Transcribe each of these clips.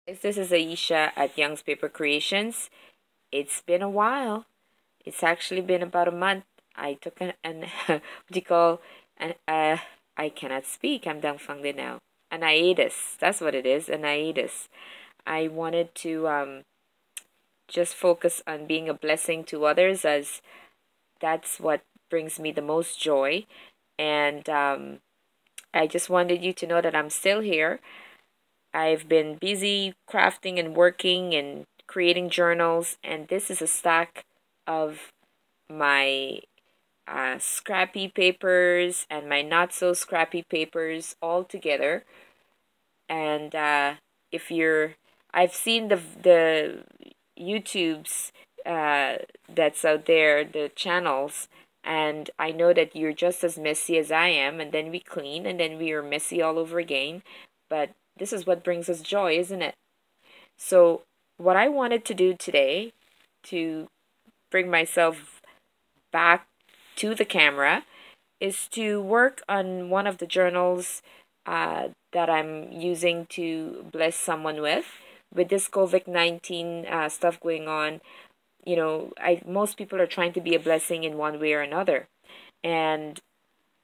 This is Aisha at Youngspapercreations. It's been a while. It's actually been about a month. I took an what do you call an I cannot speak. I'm dumbfounded now. An hiatus. That's what it is. An hiatus. I wanted to just focus on being a blessing to others, as that's what brings me the most joy. And I just wanted you to know that I'm still here. I've been busy crafting and working and creating journals, and this is a stack of my scrappy papers and my not so scrappy papers all together. And if you're, I've seen the YouTubes that's out there, the channels, and I know that you're just as messy as I am, and then we clean, and then we are messy all over again. But this is what brings us joy, isn't it? So what I wanted to do today to bring myself back to the camera is to work on one of the journals that I'm using to bless someone with this COVID-19 stuff going on. You know, most people are trying to be a blessing in one way or another. And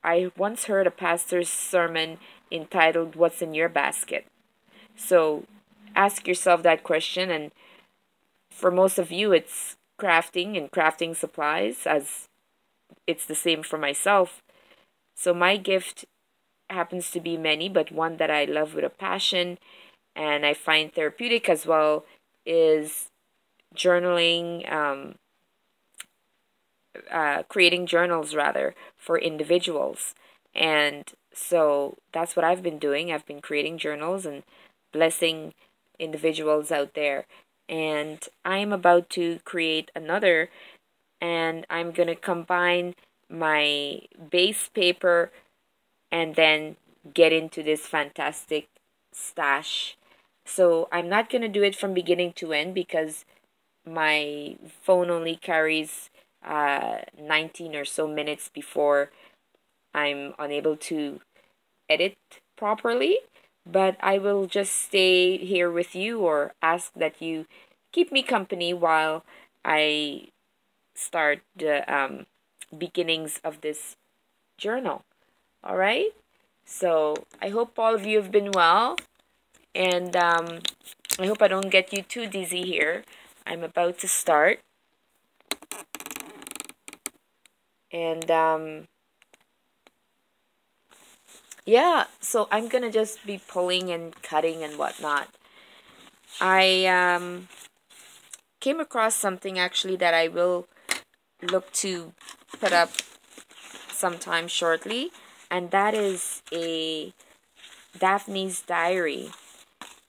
I once heard a pastor's sermon entitled, "What's in Your Basket?" So ask yourself that question. And for most of you, it's crafting and crafting supplies, as it's the same for myself. So my gift happens to be many, but one that I love with a passion and I find therapeutic as well is journaling, creating journals rather for individuals. And so that's what I've been doing. I've been creating journals and blessing individuals out there. And I'm about to create another, and I'm going to combine my base paper and then get into this fantastic stash. So I'm not going to do it from beginning to end because my phone only carries 19 or so minutes before I'm unable to edit properly. But I will just stay here with you or ask that you keep me company while I start the beginnings of this journal. All right? So I hope all of you have been well. And I hope I don't get you too dizzy here. I'm about to start. And yeah, so I'm gonna just be pulling and cutting and whatnot. I came across something actually that I will look to put up sometime shortly, and that is a Daphne's Diary.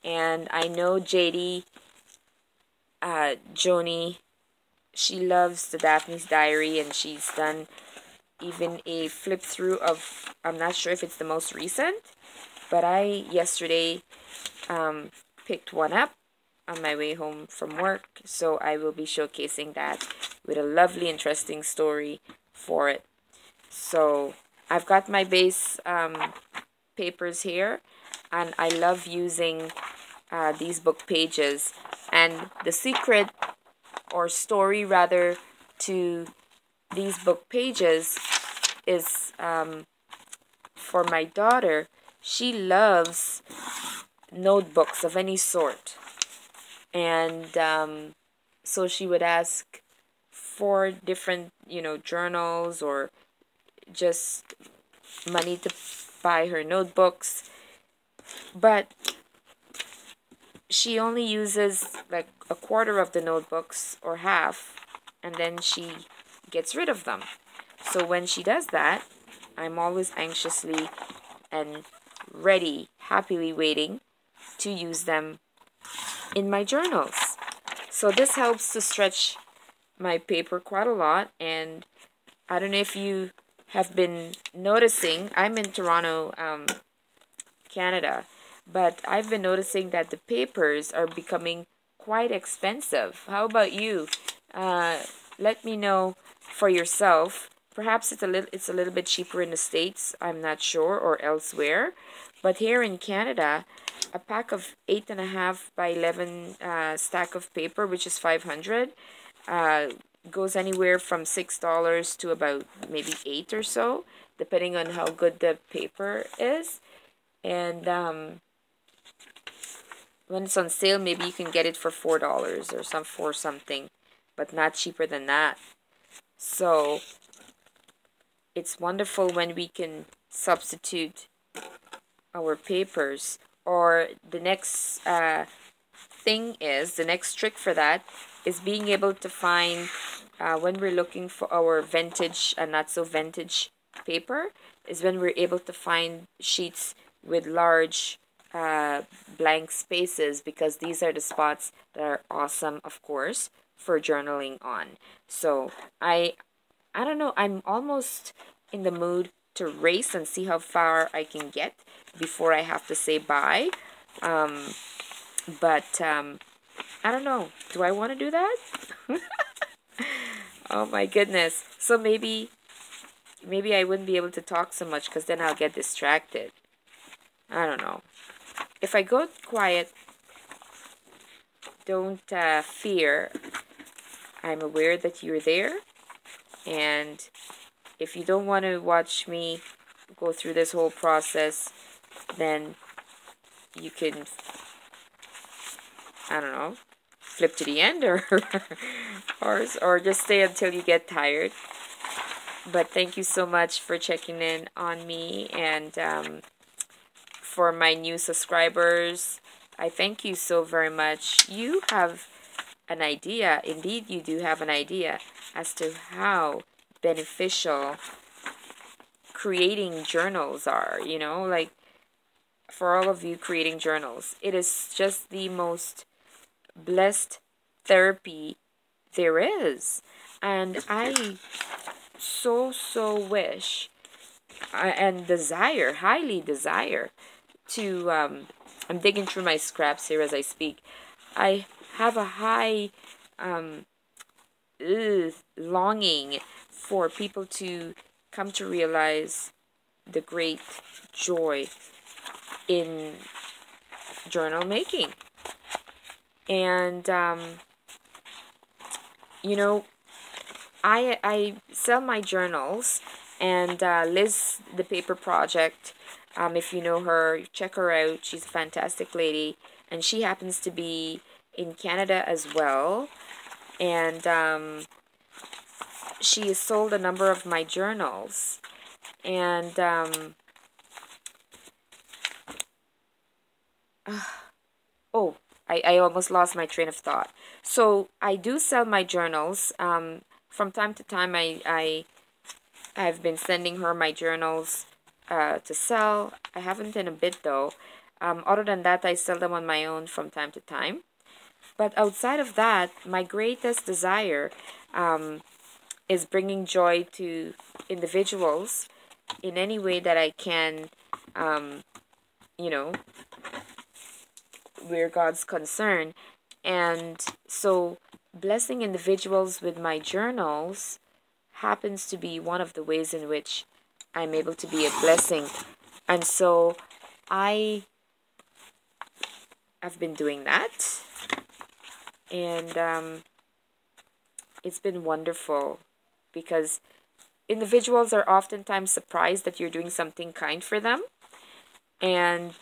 And I know JD, Joni, she loves the Daphne's Diary, and she's done even a flip through of, I'm not sure if it's the most recent, but I yesterday picked one up on my way home from work, so I will be showcasing that with a lovely, interesting story for it. So I've got my base papers here, and I love using these book pages. And the secret, or story rather, to these book pages is for my daughter. She loves notebooks of any sort, and so she would ask for different, journals or just money to buy her notebooks, but she only uses like a quarter of the notebooks or half, and then she gets rid of them. So when she does that, I'm always anxiously and ready, happily waiting to use them in my journals. So this helps to stretch my paper quite a lot. And I don't know if you have been noticing, I'm in Toronto, Canada, but I've been noticing that the papers are becoming quite expensive. How about you? Let me know for yourself. Perhaps it's a little bit cheaper in the States, I'm not sure, or elsewhere, But here in Canada, a pack of 8.5 by 11 stack of paper, which is 500, goes anywhere from $6 to about maybe 8 or so, depending on how good the paper is. And when it's on sale, maybe you can get it for $4 or for something, but not cheaper than that. So it's wonderful when we can substitute our papers. Or the next thing is, the next trick for that is being able to find, when we're looking for our vintage and not so vintage paper, is when we're able to find sheets with large blank spaces, because these are the spots that are awesome, of course, for journaling on. So I don't know, I'm almost in the mood to race and see how far I can get before I have to say bye. But I don't know. Do I want to do that? Oh my goodness. So maybe I wouldn't be able to talk so much, because then I'll get distracted. I don't know. If I go quiet, don't fear. I'm aware that you're there. And if you don't want to watch me go through this whole process, then you can, I don't know, flip to the end, or or just stay until you get tired. But thank you so much for checking in on me, and for my new subscribers, I thank you so very much. You have an idea, indeed you do have an idea, as to how beneficial creating journals are, you know, like for all of you creating journals, it is just the most blessed therapy there is. And I so wish and desire, highly desire to, I'm digging through my scraps here as I speak. I have a high longing for people to come to realize the great joy in journal making. And you know, I sell my journals, and Liz the Paper Project, if you know her, check her out. She's a fantastic lady, and she happens to be in Canada as well. And she has sold a number of my journals. And oh, I almost lost my train of thought. So I do sell my journals. From time to time, I've been sending her my journals to sell. I haven't in a bit though. Other than that, I sell them on my own from time to time. But outside of that, my greatest desire is bringing joy to individuals in any way that I can, you know, where God's concerned. And so blessing individuals with my journals happens to be one of the ways in which I'm able to be a blessing. And so I've been doing that. And it's been wonderful, because individuals are oftentimes surprised that you're doing something kind for them. And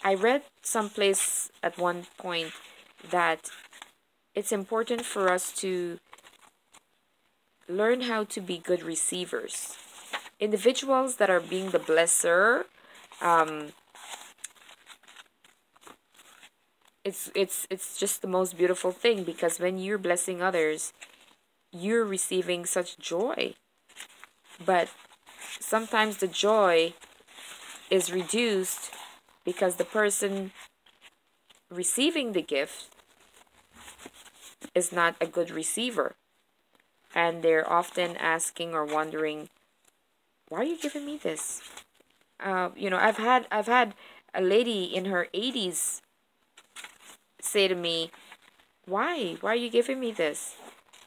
I read someplace at one point that it's important for us to learn how to be good receivers. Individuals that are being the blesser, it's just the most beautiful thing, because when you're blessing others, you're receiving such joy. But sometimes the joy is reduced because the person receiving the gift is not a good receiver, and they're often asking or wondering, why are you giving me this? You know, I've had a lady in her 80s say to me, why are you giving me this?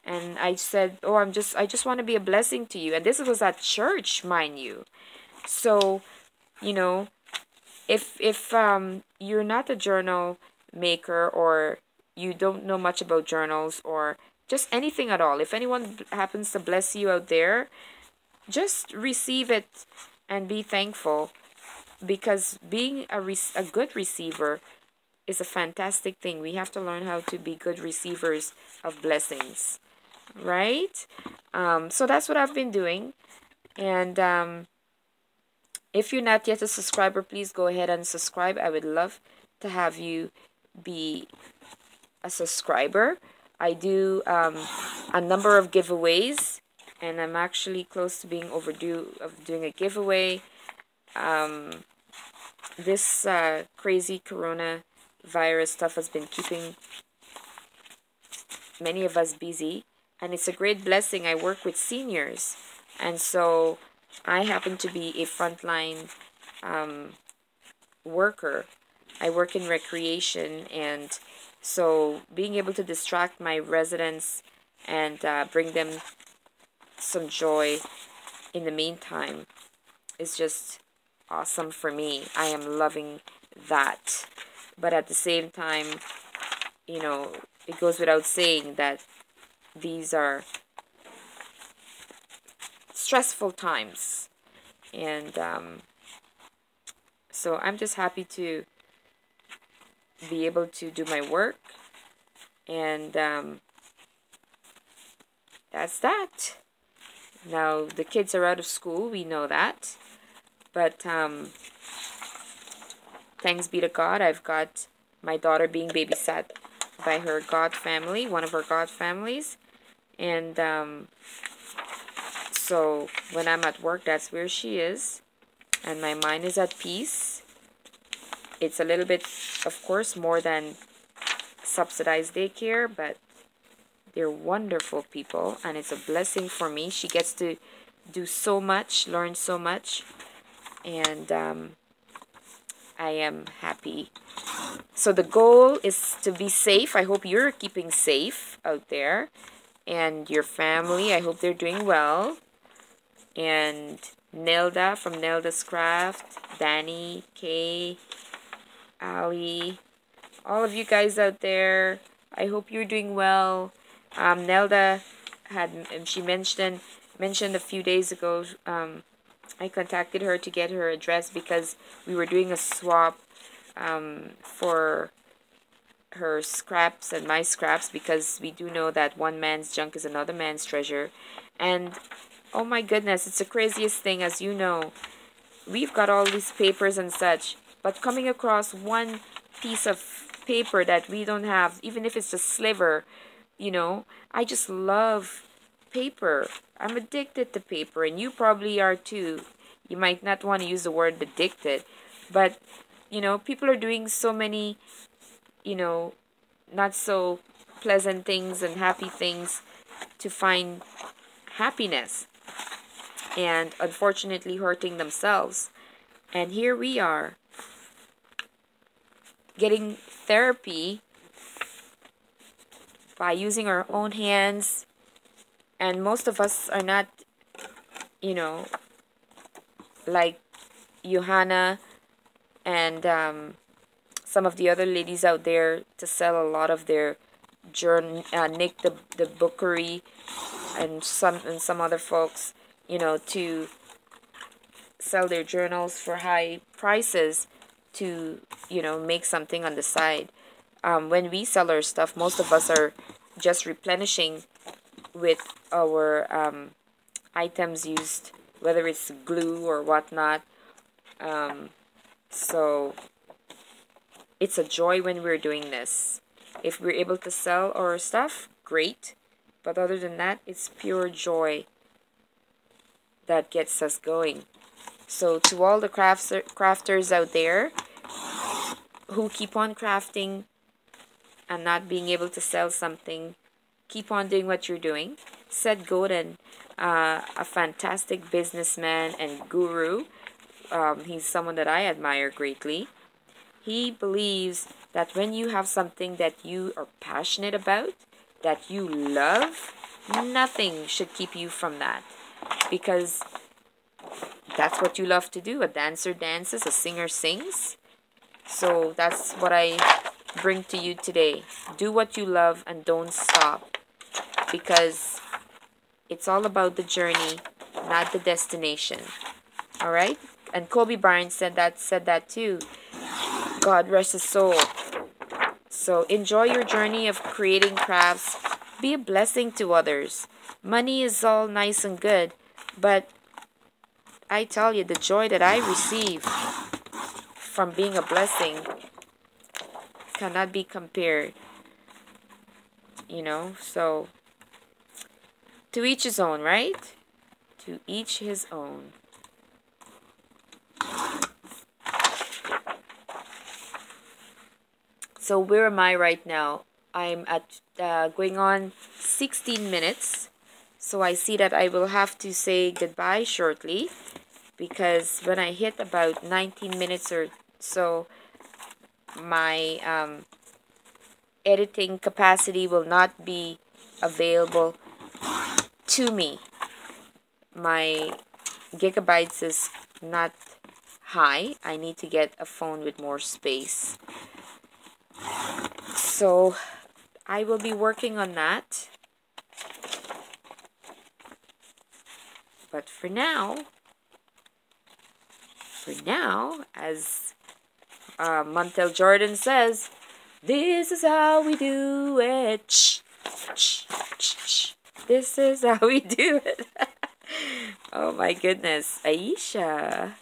And I said, oh, I just want to be a blessing to you. And this was at church, mind you. So, you know, if you're not a journal maker, or you don't know much about journals, or just anything at all, if anyone happens to bless you out there, just receive it and be thankful, because being a good receiver is a fantastic thing. We have to learn how to be good receivers of blessings, right? So that's what I've been doing. And if you're not yet a subscriber, please go ahead and subscribe. I would love to have you be a subscriber. I do a number of giveaways, and I'm actually close to being overdue of doing a giveaway. This crazy coronavirus stuff has been keeping many of us busy, and it's a great blessing. I work with seniors, and so I happen to be a frontline worker. I work in recreation, and so being able to distract my residents and bring them some joy in the meantime is just awesome for me. I am loving that. But at the same time, you know, it goes without saying that these are stressful times. And so I'm just happy to be able to do my work. And that's that. Now, the kids are out of school. We know that. But thanks be to God, I've got my daughter being babysat by her god family, one of her god families. And so when I'm at work, that's where she is. And my mind is at peace. It's a little bit, of course, more than subsidized daycare, but they're wonderful people, and it's a blessing for me. She gets to do so much, learn so much, and I am happy. So the goal is to be safe. I hope you're keeping safe out there, and your family, I hope they're doing well. And Nelda from Nelda's Craft, Danny, Kay, Ali, all of you guys out there, I hope you're doing well. Nelda she mentioned a few days ago, I contacted her to get her address because we were doing a swap for her scraps and my scraps, because we do know that one man's junk is another man's treasure. And oh my goodness, it's the craziest thing. As you know, we've got all these papers and such, but coming across one piece of paper that we don't have, even if it's a sliver, you know, I just love paper. I'm addicted to paper, and you probably are too. You might not want to use the word addicted, but you know, people are doing so many, you know, not so pleasant things and happy things to find happiness, and unfortunately hurting themselves. And here we are getting therapy by using our own hands, and most of us are not, you know, like Johanna and some of the other ladies out there to sell a lot of their Nick the Bookery and some other folks, you know, to sell their journals for high prices to, you know, make something on the side. When we sell our stuff, most of us are just replenishing with our items used, whether it's glue or whatnot. So it's a joy when we're doing this. If we're able to sell our stuff, great. But other than that, it's pure joy that gets us going. So to all the crafters out there who keep on crafting and not being able to sell something, keep on doing what you're doing. Seth Godin, a fantastic businessman and guru. He's someone that I admire greatly. He believes that when you have something that you are passionate about, that you love, nothing should keep you from that. Because that's what you love to do. A dancer dances, a singer sings. So that's what I bring to you today. Do what you love and don't stop, because it's all about the journey, not the destination. All right? And Kobe Bryant said that too. God rest his soul. So enjoy your journey of creating crafts. Be a blessing to others. Money is all nice and good, but I tell you, the joy that I receive from being a blessing cannot be compared. You know, so to each his own, right? To each his own. So where am I right now? I'm at going on 16 minutes. So I see that I will have to say goodbye shortly, because when I hit about 19 minutes or so, my editing capacity will not be available to me. My gigabytes is not high. I need to get a phone with more space. So I will be working on that. But for now, as Montel Jordan says, this is how we do it. This is how we do it. Oh my goodness, Aisha.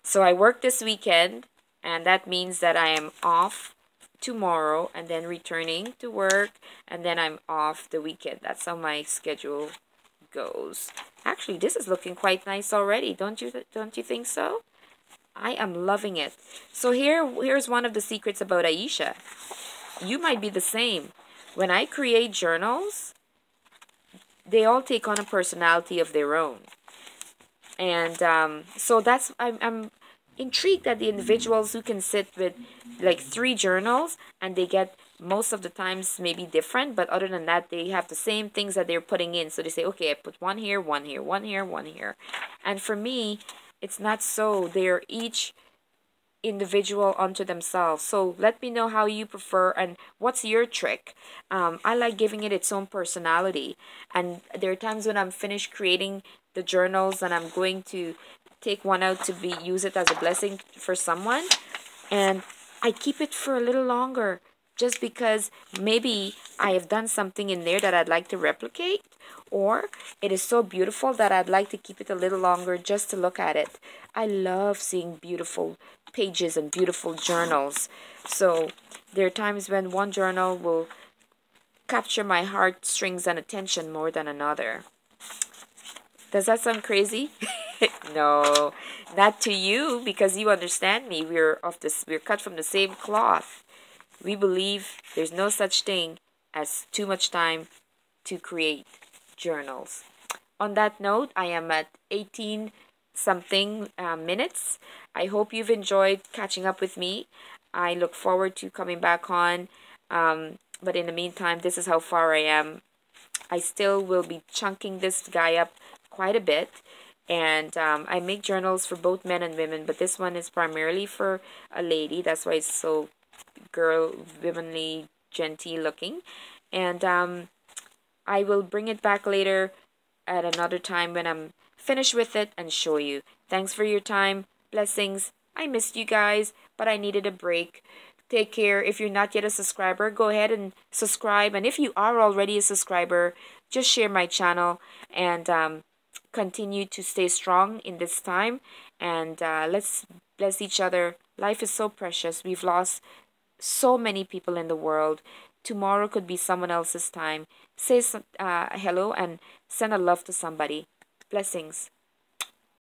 So I work this weekend, and that means that I am off tomorrow and then returning to work, and then I'm off the weekend. That's how my schedule goes. Actually, this is looking quite nice already. Don't you think so? I am loving it. So here's one of the secrets about Aisha. You might be the same. When I create journals, they all take on a personality of their own. And so that's, I'm intrigued at the individuals who can sit with like 3 journals and they get most of the times maybe different, but other than that they have the same things that they're putting in. So they say, okay, I put one here, one here, one here, one here. And for me, it's not so. They're each individual unto themselves. So let me know how you prefer and what's your trick. I like giving it its own personality, and there are times when I'm finished creating the journals and I'm going to take one out to use it as a blessing for someone, and I keep it for a little longer just because maybe I have done something in there that I'd like to replicate, or it is so beautiful that I'd like to keep it a little longer just to look at it. I love seeing beautiful pages and beautiful journals. So there are times when one journal will capture my heartstrings and attention more than another. Does that sound crazy? No, not to you, because you understand me. We're cut from the same cloth. We believe there's no such thing as too much time to create journals. On that note, I am at 18 something minutes. I hope you've enjoyed catching up with me. I look forward to coming back on. But in the meantime, this is how far I am. I still will be chunking this guy up quite a bit. And I make journals for both men and women, but this one is primarily for a lady. That's why it's so womanly, genteel looking. And I will bring it back later at another time when I'm finished with it and show you. Thanks for your time. Blessings. I missed you guys, but I needed a break. Take care. If you're not yet a subscriber, go ahead and subscribe. And if you are already a subscriber, just share my channel and continue to stay strong in this time. And let's bless each other. Life is so precious. We've lost so many people in the world. Tomorrow could be someone else's time. Say hello and send a love to somebody. Blessings.